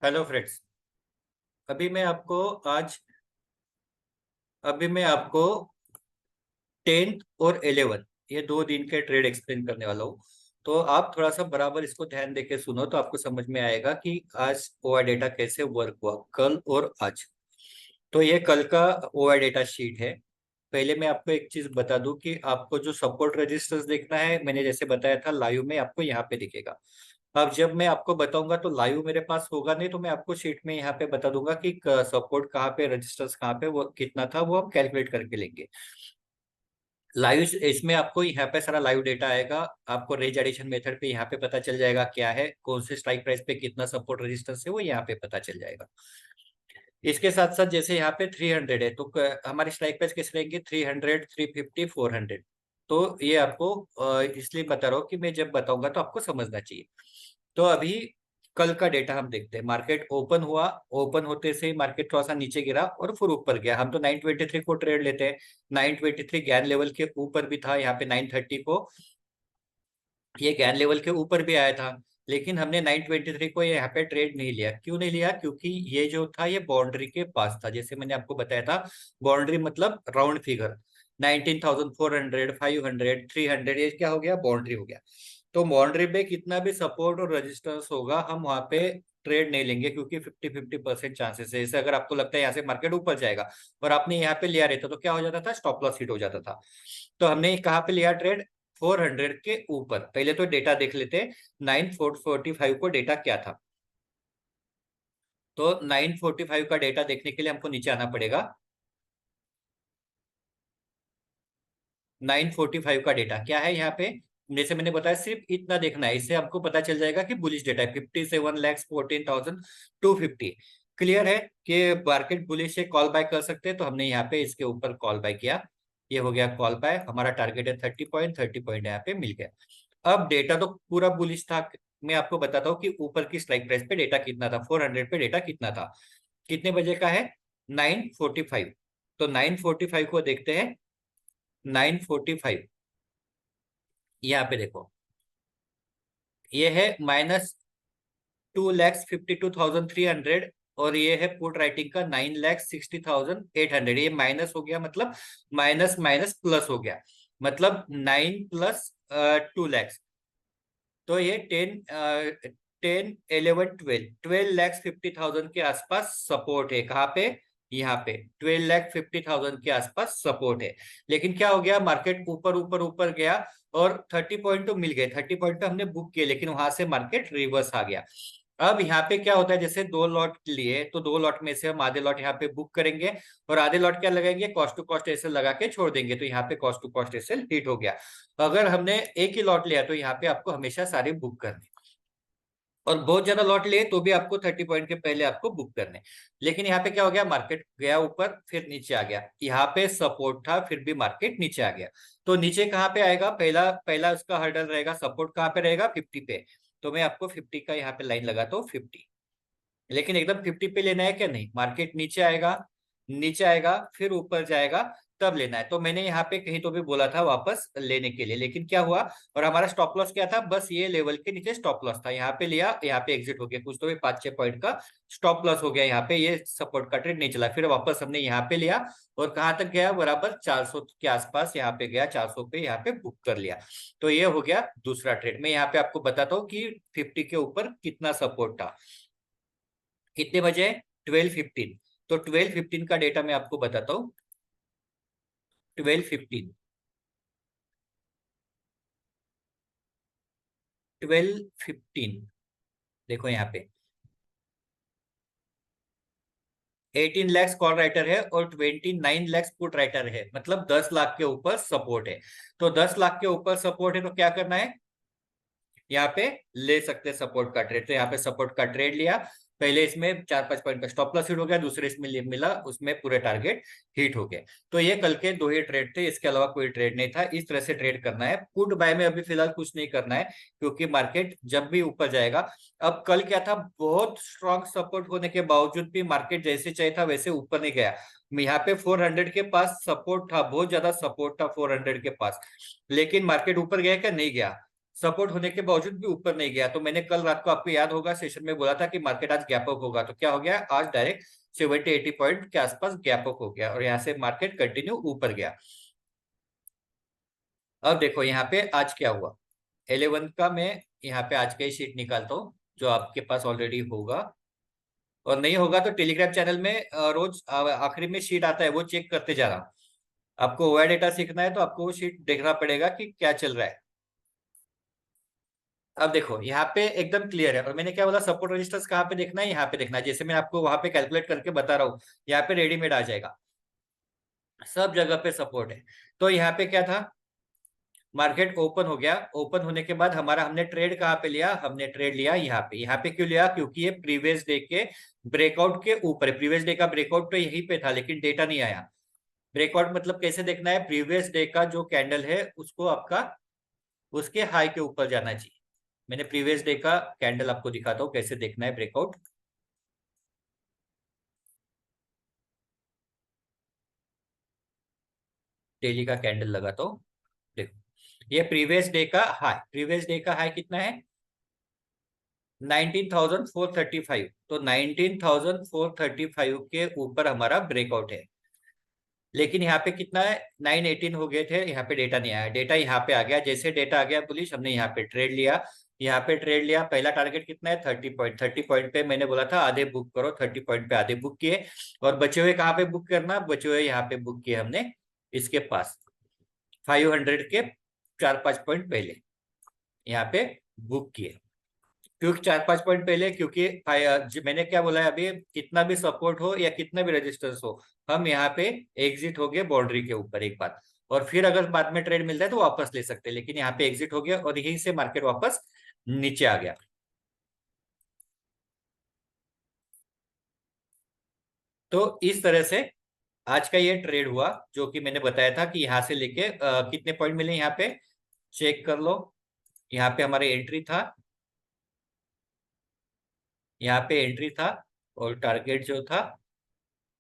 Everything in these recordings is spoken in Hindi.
Hello friends. अभी मैं आपको आज अभी मैं आपको 10th और 11 ये 2 दिन के ट्रेड एक्सप्लेन करने वाला हूँ। तो आप थोड़ा सा बराबर इसको ध्यान देके सुनो तो आपको समझ में आएगा कि आज ओआई डेटा कैसे वर्क हुआ, कल और आज। तो ये कल का ओआई डेटा शीट है। पहले मैं आपको एक चीज बता दूं कि आपको जो सपोर्ट रजिस्टर्स देखना है, मैंने जैसे बताया था लाइव में आपको यहाँ पे दिखेगा। अब जब मैं आपको बताऊंगा तो लाइव मेरे पास होगा नहीं, तो मैं आपको शीट में यहाँ पे बता दूंगा कि सपोर्ट कहाँ पे, रजिस्टर्स कहाँ पे, वो कितना था, वो हम कैलकुलेट करके लेंगे। लाइव इसमें आपको यहाँ पे सारा लाइव डेटा आएगा। आपको रेंज एडिशन मेथड पे यहाँ पे पता चल जाएगा क्या है, कौन से स्ट्राइक प्राइस पे कितना सपोर्ट रेजिस्टेंस है, वो यहाँ पे पता चल जाएगा। इसके साथ साथ जैसे यहाँ पे 300 है तो हमारे स्ट्राइक प्राइस कैसे रहेंगे, 300, 350, 400। तो ये आपको इसलिए बता रहा हूँ कि मैं जब बताऊंगा तो आपको समझना चाहिए। तो अभी कल का डेटा हम देखते हैं। मार्केट ओपन हुआ, ओपन होते से ही मार्केट थोड़ा सा नीचे गिरा और फिर ऊपर गया। हम तो 923 को ट्रेड लेते हैं। 923 गैन लेवल के ऊपर भी था, यहाँ पे 930 को ये गैन लेवल के ऊपर भी आया था। लेकिन हमने 923 को यहाँ पे ट्रेड नहीं लिया। क्यों नहीं लिया? क्योंकि ये जो था ये बाउंड्री के पास था। जैसे मैंने आपको बताया था, बाउंड्री मतलब राउंड फिगर 19,400, 500, 300, ये क्या हो गया, बाउंड्री हो गया। तो बाउंड्री पे कितना भी सपोर्ट और रेजिस्टेंस होगा हम वहां पे ट्रेड नहीं लेंगे, क्योंकि 50-50% चांसेस है। जैसे अगर आपको लगता है यहाँ से मार्केट ऊपर जाएगा और आपने यहाँ पे लिया रहता तो क्या हो जाता था, स्टॉप लॉस हिट हो जाता था। तो हमने कहाँ पे लिया ट्रेड, 400 के ऊपर। पहले तो डेटा देख लेते, 945 को डेटा क्या था। तो 945 का डेटा देखने के लिए हमको नीचे आना पड़ेगा। 945 का डेटा क्या है यहाँ पे, जैसे मैंने बताया सिर्फ इतना देखना है, इससे आपको पता चल जाएगा कि बुलिश डेटा है 57,14,250। क्लियर है कि मार्केट बुलिश है, कॉल बाय कर सकते हैं। तो हमने यहाँ पे इसके ऊपर कॉल बाय किया, ये हो गया कॉल बाय। हमारा टारगेट है 30 पॉइंट, 30 पॉइंट यहाँ पे मिल गया। अब डेटा तो पूरा बुलिश था। मैं आपको बताता हूँ कि ऊपर की स्ट्राइक प्राइस पे डेटा कितना था, 400 पे डेटा कितना था, कितने बजे का है, 9:45। तो 9:45 को देखते हैं। 9:45 यहाँ पे देखो, ये है -2,52,300 और ये है पुट राइटिंग का 9,60,800। ये माइनस हो गया, मतलब माइनस माइनस प्लस हो गया, मतलब 9 प्लस 2 लैक्स। तो ये 10, 11, 12 12,50,000 के आसपास सपोर्ट है। कहाँ पे, यहाँ पे 12,50,000 के आसपास सपोर्ट है। लेकिन क्या हो गया, मार्केट ऊपर ऊपर ऊपर गया और 30 पॉइंट तो मिल गए, 30 पॉइंट तो हमने बुक किए, लेकिन वहां से मार्केट रिवर्स आ गया। अब यहाँ पे क्या होता है, जैसे 2 लॉट लिए तो 2 लॉट में से हम आधे लॉट यहाँ पे बुक करेंगे और आधे लॉट क्या लगाएंगे, कॉस्ट टू कॉस्ट एसेल लगा के छोड़ देंगे। तो यहाँ पे कॉस्ट टू कॉस्ट एसेल हिट हो गया। अगर हमने एक ही लॉट लिया तो यहाँ पे आपको हमेशा सारे बुक करने, और बहुत ज्यादा लॉट लिए तो भी आपको 30 पॉइंट के पहले आपको बुक करने। लेकिन यहाँ पे क्या हो गया, मार्केट गया ऊपर फिर नीचे आ गया, यहाँ पे सपोर्ट था फिर भी मार्केट नीचे आ गया। तो नीचे कहाँ पे आएगा, पहला पहला उसका हर्डल रहेगा, सपोर्ट कहाँ पे रहेगा, 50 पे। तो मैं आपको 50 का यहाँ पे लाइन लगाता हूँ, 50। लेकिन एकदम 50 पे लेना है क्या, नहीं, मार्केट नीचे आएगा, नीचे आएगा फिर ऊपर जाएगा, तब लेना है। तो मैंने यहाँ पे कहीं तो भी बोला था वापस लेने के लिए, लेकिन क्या हुआ, और हमारा स्टॉप लॉस क्या था, बस ये लेवल के नीचे स्टॉप लॉस था, यहाँ पे लिया, यहाँ पे एग्जिट हो गया, कुछ तो भी 5-6 पॉइंट का स्टॉप लॉस हो गया। यहाँ पे ये सपोर्ट का ट्रेड नहीं चला, फिर वापस हमने यहाँ पे लिया और कहाँ तक गया, बराबर 400 के आसपास यहाँ पे गया, 400 पे यहाँ पे बुक कर लिया। तो ये हो गया दूसरा ट्रेड। मैं यहाँ पे आपको बताता हूँ कि 50 के ऊपर कितना सपोर्ट था, कितने बजे, 12:15। तो 12:15 का डेटा मैं आपको बताता हूँ। 12:15, 12:15 देखो यहाँ पे 18 लाख कॉल राइटर है और 29 लाख पुट राइटर है, मतलब 10 लाख के ऊपर सपोर्ट है। तो 10 लाख के ऊपर सपोर्ट है तो क्या करना है, यहाँ पे ले सकते हैं सपोर्ट का ट्रेड। तो यहाँ पे सपोर्ट का ट्रेड लिया, पहले इसमें 4-5 पॉइंट का स्टॉप लॉस हिट हो गया, दूसरे इसमें मिला, उसमें पूरे टारगेट हिट हो गए। तो ये कल के 2 ही ट्रेड थे, इसके अलावा कोई ट्रेड नहीं था। इस तरह से ट्रेड करना है। पुट बाय में अभी फिलहाल कुछ नहीं करना है, क्योंकि मार्केट जब भी ऊपर जाएगा। अब कल क्या था, बहुत स्ट्रॉन्ग सपोर्ट होने के बावजूद भी मार्केट जैसे चाहिए था वैसे ऊपर नहीं गया। यहाँ पे 400 के पास सपोर्ट था, बहुत ज्यादा सपोर्ट था 400 के पास, लेकिन मार्केट ऊपर गया क्या, नहीं गया। सपोर्ट होने के बावजूद भी ऊपर नहीं गया। तो मैंने कल रात को, आपको याद होगा, सेशन में बोला था कि मार्केट आज गैप अप होगा। तो क्या हो गया, आज डायरेक्ट 70-80 पॉइंट के आसपास गैप अप हो गया और यहाँ से मार्केट कंटिन्यू ऊपर गया। अब देखो यहाँ पे आज क्या हुआ। 11 का मैं यहाँ पे आज का ही शीट निकालता हूँ, जो आपके पास ऑलरेडी होगा, और नहीं होगा तो टेलीग्राम चैनल में रोज आखिरी में शीट आता है, वो चेक करते जा रहा। आपको ओआई डेटा सीखना है तो आपको वो शीट देखना पड़ेगा कि क्या चल रहा है। अब देखो यहाँ पे एकदम क्लियर है, और मैंने क्या बोला, सपोर्ट रजिस्टर्स कहाँ पे देखना है, यहाँ पे देखना है। जैसे मैं आपको वहां पे कैलकुलेट करके बता रहा हूँ, यहाँ पे रेडीमेड आ जाएगा, सब जगह पे सपोर्ट है। तो यहाँ पे क्या था, मार्केट ओपन हो गया। ओपन होने के बाद हमारा, हमने ट्रेड कहाँ पे लिया, हमने ट्रेड लिया यहाँ पे। यहाँ पे क्यों लिया, क्योंकि ये प्रीवियस डे के ब्रेकआउट के ऊपर है। प्रीवियस डे का ब्रेकआउट तो यहीं पे था, लेकिन डेटा नहीं आया। ब्रेकआउट मतलब कैसे देखना है, प्रीवियस डे का जो कैंडल है उसको आपका उसके हाई के ऊपर जाना चाहिए। मैंने प्रीवियस डे का कैंडल आपको दिखाता हूँ कैसे देखना है ब्रेकआउट। डेली का कैंडल लगाता हूँ, देखो ये प्रीवियस डे का हाई। प्रीवियस डे का हाई कितना है, 19,435। तो 19,435 के ऊपर हमारा ब्रेकआउट है। लेकिन यहाँ पे कितना है, 918 हो गए थे, यहाँ पे डेटा नहीं आया। डेटा यहाँ पे आ गया, जैसे डेटा आ गया पुलिस, हमने यहाँ पे ट्रेड लिया। यहाँ पे ट्रेड लिया, पहला टारगेट कितना है, 30 पॉइंट। 30 पॉइंट पे मैंने बोला था आधे बुक करो, 30 पॉइंट पे आधे बुक किए। और बचे हुए कहाँ पे बुक करना, बचे हुए यहाँ पे बुक किए हमने इसके पास, 500 के 4-5 पॉइंट पहले यहाँ पे बुक किए। क्योंकि 4-5 पॉइंट पहले, क्योंकि मैंने क्या बोला है अभी, कितना भी सपोर्ट हो या कितना भी रेजिस्टेंस हो, हम यहाँ पे एग्जिट हो गए बाउंड्री के ऊपर एक बात। और फिर अगर बाद में ट्रेड मिलता है तो वापस ले सकते हैं, लेकिन यहाँ पे एग्जिट हो गया और यहीं से मार्केट वापस नीचे आ गया। तो इस तरह से आज का ये ट्रेड हुआ, जो कि मैंने बताया था कि यहाँ से लेके कितने पॉइंट मिले यहाँ पे चेक कर लो। यहाँ पे हमारे एंट्री था, यहाँ पे एंट्री था, और टारगेट जो था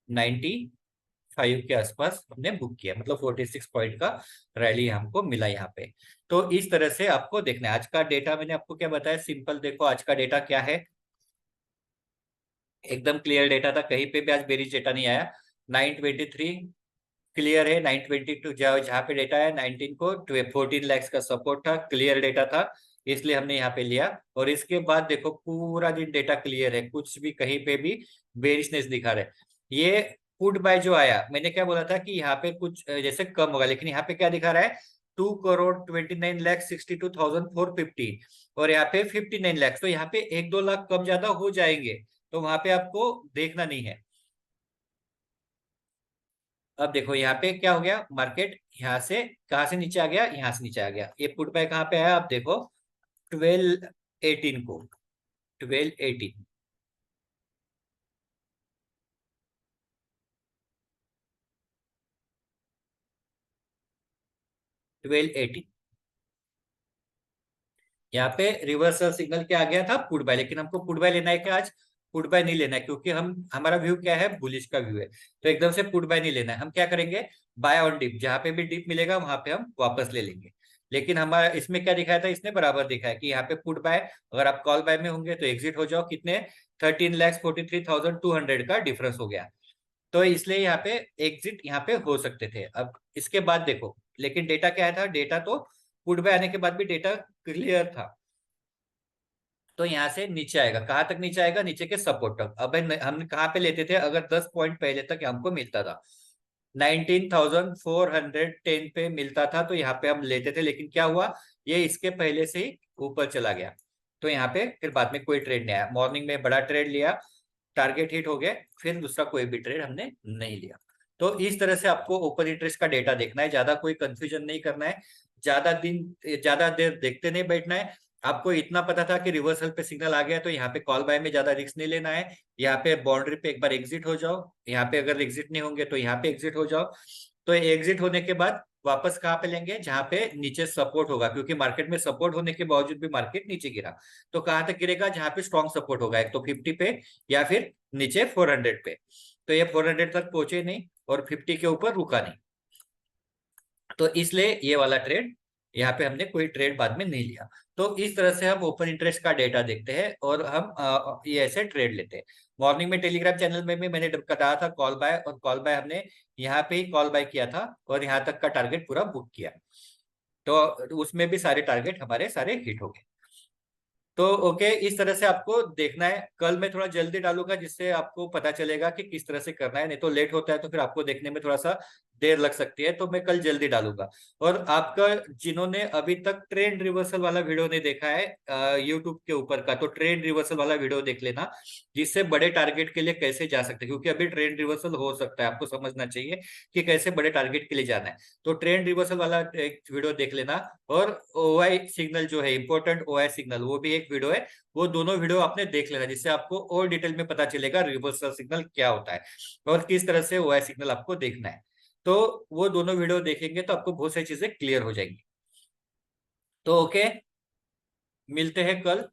95 के आसपास हमने बुक किया, मतलब 46 पॉइंट का रैली हमको मिला यहाँ पे। तो इस तरह से आपको देखना है। आज का डेटा मैंने आपको क्या बताया, सिंपल देखो आज का डेटा क्या है, एकदम क्लियर डेटा था, कहीं पे भी आज बेरिश डेटा नहीं आया। 923 क्लियर है, 922 जहाँ पे डेटा है 19 को 14 लैक्स का सपोर्ट था, क्लियर डेटा था, इसलिए हमने यहाँ पे लिया। और इसके बाद देखो पूरा दिन डेटा क्लियर है, कुछ भी कहीं पे भी बेरिशनेस दिखा रहे। ये पुट बाय जो आया, मैंने क्या बोला था कि यहाँ पे कुछ जैसे कम होगा, लेकिन यहाँ पे क्या दिखा रहा है, 2,29,62,450, और यहाँ पे 59 लाख। तो यहाँ पे 1-2 लाख कम ज्यादा हो जाएंगे, तो वहां पे आपको देखना नहीं है। अब देखो यहाँ पे क्या हो गया, मार्केट यहाँ से कहाँ से नीचे आ गया, यहाँ से नीचे आ गया। ये पुट बाय कहाँ पे आया, आप देखो 1218 को, 1218, 1218 यहाँ पे रिवर्सल सिग्नल क्या आ गया था, पुट बाय। लेकिन हमको पुट बाय लेना है क्या आज, पुट बाय नहीं लेना है, क्योंकि हम, हमारा व्यू क्या है, बुलिश का व्यू है। तो एकदम से पुट बाय नहीं लेना है, हम क्या करेंगे, बाय ऑन डिप, जहां पे भी डिप मिलेगा वहां पे हम वापस ले लेंगे। लेकिन हमारा इसमें क्या दिखाया था, इसने बराबर दिखाया कि यहाँ पे पुट बाय, अगर आप कॉल बाय में होंगे तो एग्जिट हो जाओ, कितने, 13,43,200 का डिफरेंस हो गया। तो इसलिए यहाँ पे एग्जिट यहाँ पे हो सकते थे। अब इसके बाद देखो, लेकिन डेटा क्या था, डेटा तो पुट बाय आने के बाद भी डेटा क्लियर था। तो यहाँ से नीचे आएगा, कहाँ तक नीचे आएगा, नीचे के सपोर्ट तक। अब हम कहाँ पे लेते थे, अगर 10 पॉइंट पहले तक हमको मिलता था, 19,410 पे मिलता था, तो यहाँ पे हम लेते थे। लेकिन क्या हुआ, ये इसके पहले से ही ऊपर चला गया, तो यहाँ पे फिर बाद में कोई ट्रेड नहीं आया। मॉर्निंग में बड़ा ट्रेड लिया, टारगेट हिट हो गए, फिर दूसरा कोई भी ट्रेड हमने नहीं लिया। तो इस तरह से आपको ओपन इंटरेस्ट का डेटा देखना है, ज्यादा कोई कंफ्यूजन नहीं करना है, ज्यादा दिन, ज्यादा देर देखते नहीं बैठना है। आपको इतना पता था कि रिवर्सल पे सिग्नल आ गया, तो यहाँ पे कॉल बाय में ज्यादा रिस्क नहीं लेना है। यहाँ पे बाउंड्री पे एक बार एग्जिट हो जाओ, यहाँ पे अगर एग्जिट नहीं होंगे तो यहाँ पे एग्जिट हो जाओ। तो एग्जिट होने के बाद वापस कहाँ पे लेंगे, जहां पे नीचे सपोर्ट होगा, क्योंकि मार्केट में सपोर्ट होने के बावजूद भी मार्केट नीचे गिरा। तो कहाँ तक गिरेगा, जहां पे स्ट्रॉन्ग सपोर्ट होगा, एक तो 50 पे या फिर नीचे 400 पे। तो ये 400 तक पहुंचे नहीं और 50 के ऊपर रुका नहीं, तो इसलिए ये वाला ट्रेड यहाँ पे हमने कोई ट्रेड बाद में नहीं लिया। तो इस तरह से हम ओपन इंटरेस्ट का डेटा देखते हैं और हम ये ऐसे ट्रेड लेते हैं। मॉर्निंग में टेलीग्राम चैनल में भी मैंने बताया था कॉल बाय, और कॉल बाय हमने यहाँ पे ही कॉल बाय किया था और यहाँ तक का टारगेट पूरा बुक किया। तो उसमें भी सारे टारगेट हमारे सारे हिट हो गए। तो ओके, इस तरह से आपको देखना है। कल मैं थोड़ा जल्दी डालूंगा जिससे आपको पता चलेगा कि किस तरह से करना है, नहीं तो लेट होता है तो फिर आपको देखने में थोड़ा सा देर लग सकती है। तो मैं कल जल्दी डालूंगा। और आपका जिन्होंने अभी तक ट्रेंड रिवर्सल वाला वीडियो नहीं देखा है यूट्यूब के ऊपर का, तो ट्रेंड रिवर्सल वाला वीडियो देख लेना, जिससे बड़े टारगेट के लिए कैसे जा सकते हैं, क्योंकि अभी ट्रेंड रिवर्सल हो सकता है, आपको समझना चाहिए कि कैसे बड़े टारगेट के लिए जाना है। तो ट्रेंड रिवर्सल वाला एक वीडियो देख लेना। और ओआई सिग्नल जो है, इंपॉर्टेंट ओआई सिग्नल, वो भी एक वीडियो है। वो दोनों वीडियो आपने देख लेना, जिससे आपको और डिटेल में पता चलेगा रिवर्सल सिग्नल क्या होता है और किस तरह से ओआई सिग्नल आपको देखना है। तो वो दोनों वीडियो देखेंगे तो आपको बहुत सारी चीजें क्लियर हो जाएंगी। तो ओके, मिलते हैं कल।